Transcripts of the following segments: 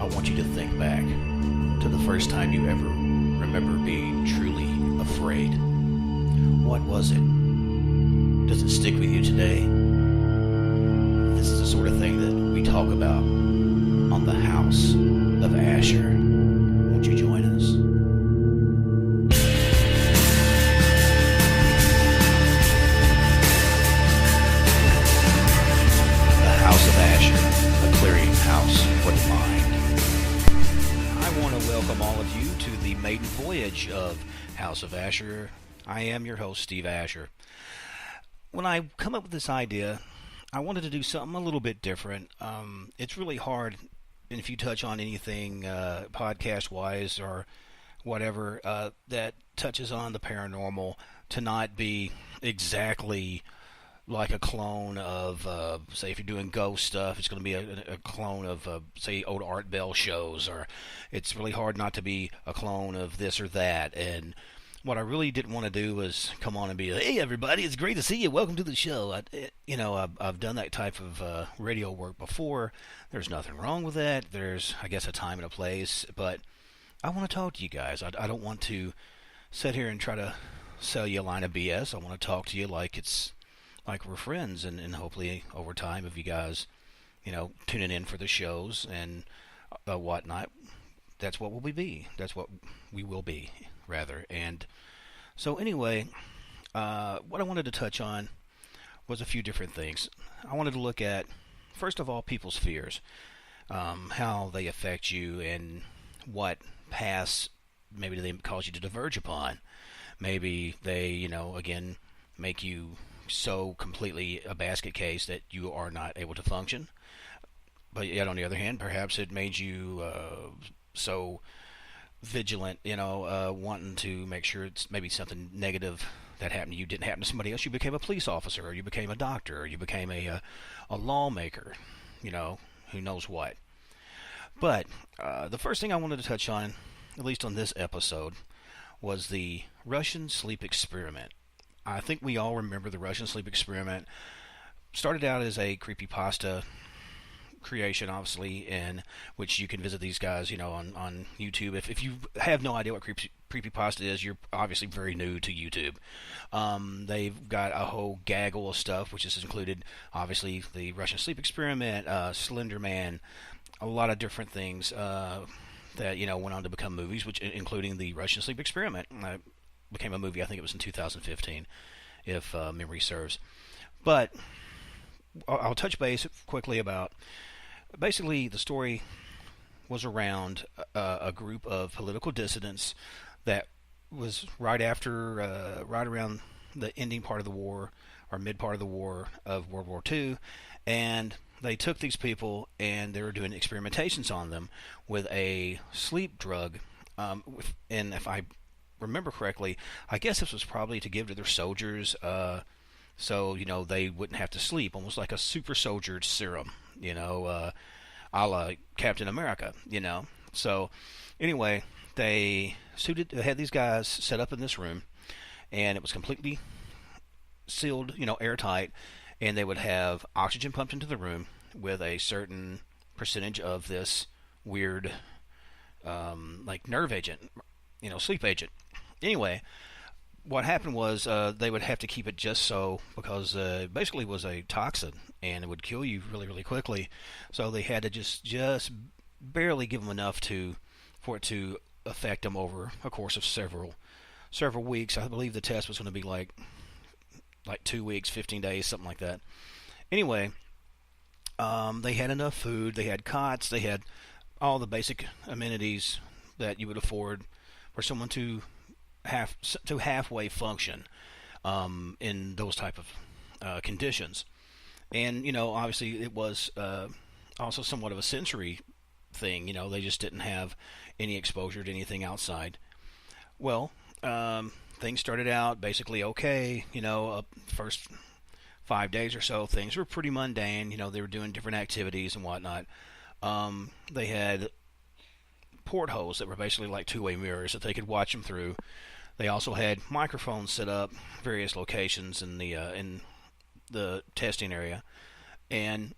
want you to think back to the first time you ever remember being truly afraid. What was it? Does it stick with you today? This is the sort of thing that we talk about on the House of Asher. Won't you join us? The House of Asher, a clearinghouse for the mind. I want to welcome all of you to the maiden voyage of House of Asher. I am your host, Steve Asher. When I come up with this idea, I wanted to do something a little bit different. It's really hard, and if you touch on anything podcast-wise or whatever that touches on the paranormal, to not be exactly like a clone of, say, if you're doing ghost stuff, it's going to be a clone of, say, old Art Bell shows, or it's really hard not to be a clone of this or that. And what I really didn't want to do was come on and be like, hey, everybody, it's great to see you. Welcome to the show. I've done that type of radio work before. There's nothing wrong with that. There's, I guess, a time and a place. But I want to talk to you guys. I don't want to sit here and try to sell you a line of BS. I want to talk to you like it's like we're friends. And hopefully over time, if you guys, tuning in for the shows and whatnot, that's what we'll be. That's what we will be, rather. And so anyway, what I wanted to touch on was a few different things. I wanted to look at, first of all, people's fears, how they affect you, and what paths maybe they cause you to diverge upon. Maybe they, again, make you so completely a basket case that you are not able to function. But yet, on the other hand, perhaps it made you so vigilant, wanting to make sure it's maybe something negative that happened to you didn't happen to somebody else. You became a police officer, or you became a doctor, or you became a lawmaker, who knows what. But the first thing I wanted to touch on, at least on this episode, was the Russian sleep experiment. I think we all remember the Russian sleep experiment. Started out as a creepypasta creation, obviously, in which you can visit these guys, on YouTube. If you have no idea what creepypasta is, you're obviously very new to YouTube. They've got a whole gaggle of stuff, which has included, obviously, the Russian sleep experiment, Slender Man, a lot of different things that, went on to become movies, which including the Russian sleep experiment. Became a movie, I think it was in 2015, if memory serves. But I'll touch base quickly about, basically, the story was around a group of political dissidents that was right around the ending part of the war, or mid part of the war of World War II, and they took these people and they were doing experimentations on them with a sleep drug, and if I remember correctly, I guess this was probably to give to their soldiers, so they wouldn't have to sleep, almost like a super soldier serum, a la Captain America, So anyway, they had these guys set up in this room, and it was completely sealed, airtight, and they would have oxygen pumped into the room with a certain percentage of this weird, like nerve agent, sleep agent. Anyway, what happened was they would have to keep it just so, because it basically was a toxin and it would kill you really, really quickly. So they had to just barely give them enough for it to affect them over a course of several weeks. I believe the test was going to be like 2 weeks, 15 days, something like that. Anyway, they had enough food, they had cots, they had all the basic amenities that you would afford for someone to halfway function in those type of conditions. And obviously it was also somewhat of a sensory thing. They just didn't have any exposure to anything outside. Well, things started out basically okay. First 5 days or so, things were pretty mundane. They were doing different activities and whatnot. They had portholes that were basically like two-way mirrors that they could watch them through. They also had microphones set up various locations in the testing area. And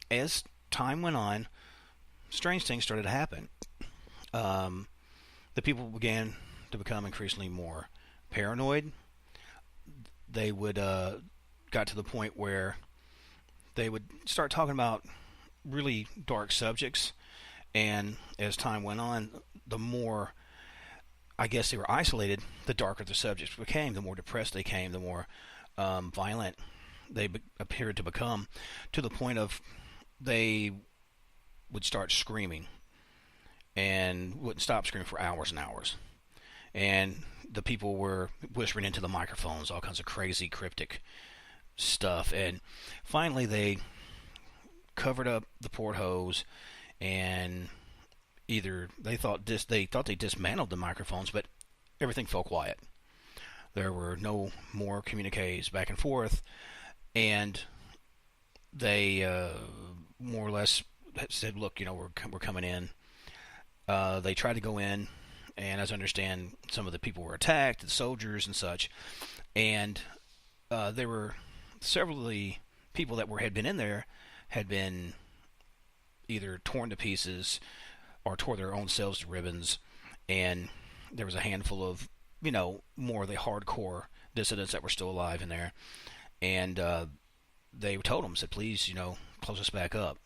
as time went on, strange things started to happen. Um, the people began to become increasingly more paranoid. They would got to the point where they would start talking about really dark subjects, and as time went on, the more I guess they were isolated, the darker the subjects became, the more depressed they came, the more violent they appeared to become, to the point of they would start screaming and wouldn't stop screaming for hours and hours. And the people were whispering into the microphones all kinds of crazy, cryptic stuff. And finally, they covered up the porthole, and either they thought they dismantled the microphones, but everything fell quiet. There were no more communiques back and forth, and they more or less said, "Look, we're coming in." They tried to go in, and as I understand, some of the people were attacked, the soldiers and such, and there were several of the people that had been in there had been either torn to pieces or tore their own selves to ribbons, and there was a handful of more of the hardcore dissidents that were still alive in there, and they told them, said, please, close us back up.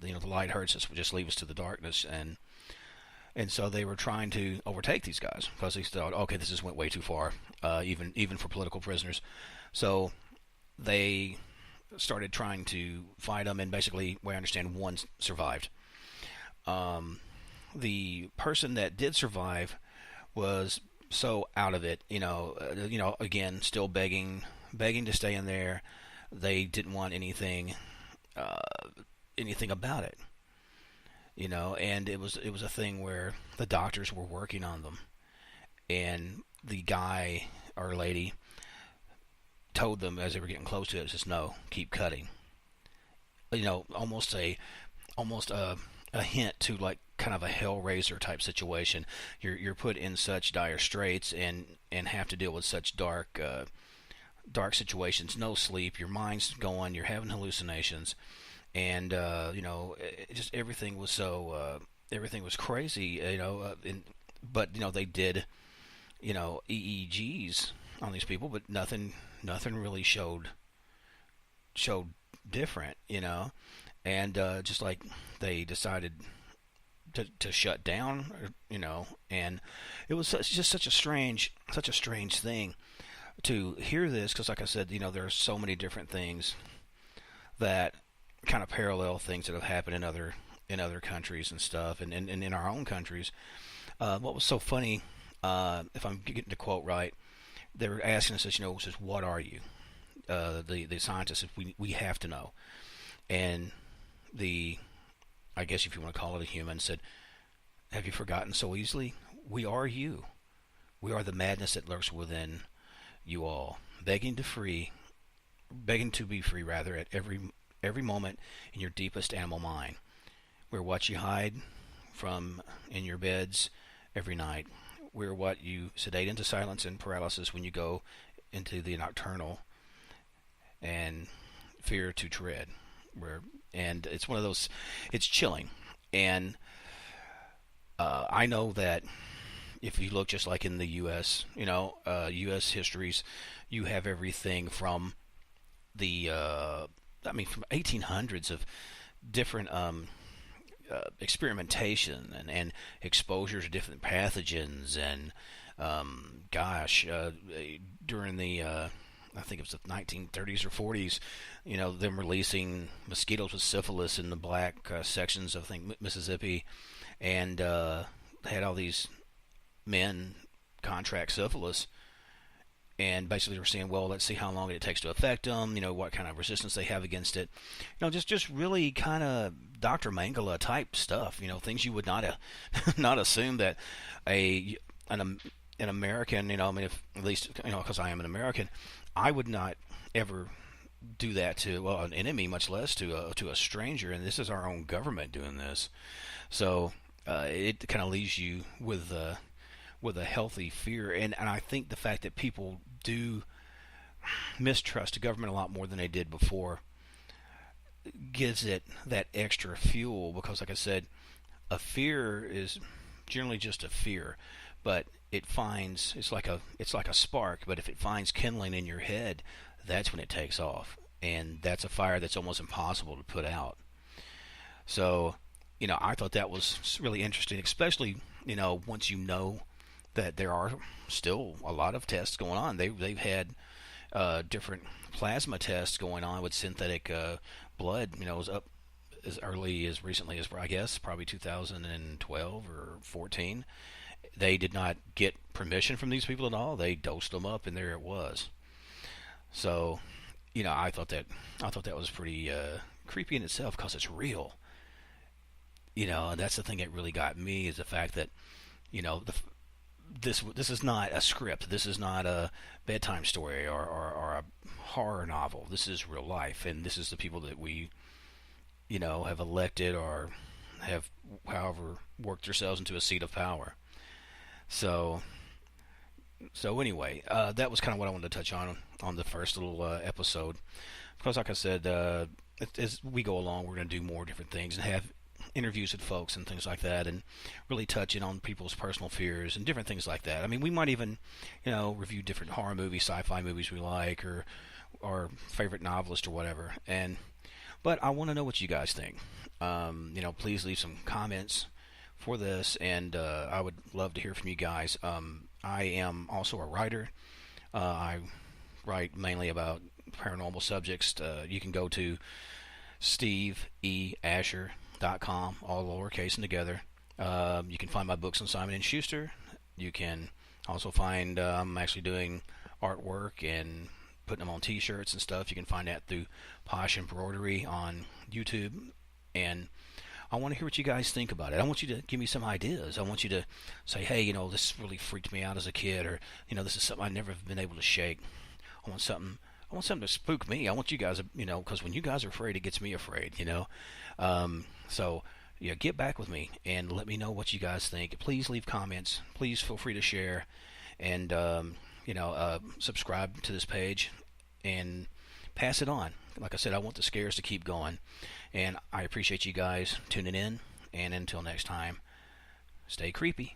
The light hurts us, just leave us to the darkness. And so they were trying to overtake these guys because they thought, okay, this just went way too far, even for political prisoners. So they started trying to fight them, and basically, what I understand, one survived. The person that did survive was so out of it, again, still begging to stay in there. They didn't want anything about it. And it was a thing where the doctors were working on them, and the guy or lady told them as they were getting close to it, says, "No, keep cutting." Almost a hint to like kind of a Hellraiser type situation. You're put in such dire straits and have to deal with such dark situations. No sleep, your mind's going, you're having hallucinations. And just everything was everything was crazy, but they did, EEGs on these people, but nothing really showed different, and just like they decided to shut down, and it was just such a strange thing to hear this, because like I said, there are so many different things that kind of parallel things that have happened in other countries and stuff, and in our own countries. What was so funny, if I'm getting the quote right, they were asking us, says, what are you? The scientists said, we have to know. And I guess if you want to call it a human, said, have you forgotten so easily? We are you. We are the madness that lurks within you all, begging to be free rather at every moment in your deepest animal mind. We're what you hide from in your beds every night. We're what you sedate into silence and paralysis when you go into the nocturnal and fear to tread. And it's one of those, it's chilling. And I know that if you look just like in the U.S., U.S. histories, you have everything from the from 1800s of different experimentation and exposure to different pathogens, and during the I think it was the 1930s or 40s, them releasing mosquitoes with syphilis in the black sections of, I think, Mississippi, and they had all these men contract syphilis. And basically we're saying, well, let's see how long it takes to affect them, what kind of resistance they have against it. Just really kind of Dr. Mangala type stuff, things you would not assume that an American, if, at least, because I am an American, I would not ever do that to an enemy, much less to a stranger. And this is our own government doing this. So it kind of leaves you with a healthy fear, and I think the fact that people do mistrust the government a lot more than they did before gives it that extra fuel, because like I said, a fear is generally just a fear, but it's like a spark. But if it finds kindling in your head, that's when it takes off, and that's a fire that's almost impossible to put out. So, I thought that was really interesting, especially once you know that there are still a lot of tests going on. They've had different plasma tests going on with synthetic blood. It was up as early as recently as, I guess, probably 2012 or 14. They did not get permission from these people at all. They dosed them up, and there it was. So, I thought that was pretty creepy in itself because it's real. And that's the thing that really got me, is the fact that this is not a script. This is not a bedtime story or a horror novel. This is real life, and this is the people that we have elected or have, however, worked themselves into a seat of power. So anyway, that was kind of what I wanted to touch on the first little episode. Because, like I said, as we go along, we're going to do more different things and have interviews with folks and things like that, and really touching on people's personal fears and different things like that. I mean, we might even, review different horror movies, sci-fi movies we like, or our favorite novelist or whatever. But I want to know what you guys think. Please leave some comments for this, and I would love to hear from you guys. I am also a writer. I write mainly about paranormal subjects. You can go to steveasher.com, all lowercase and together. You can find my books on Simon & Schuster. You can also find I'm actually doing artwork and putting them on t-shirts and stuff. You can find that through Posh Embroidery on YouTube. And I want to hear what you guys think about it. I want you to give me some ideas. I want you to say, hey, this really freaked me out as a kid, or this is something I never have been able to shake. I want something to spook me. I want you guys, because when you guys are afraid, it gets me afraid. So yeah, get back with me and let me know what you guys think. Please leave comments. Please feel free to share, and subscribe to this page and pass it on. Like I said, I want the scares to keep going, and I appreciate you guys tuning in. And until next time, stay creepy.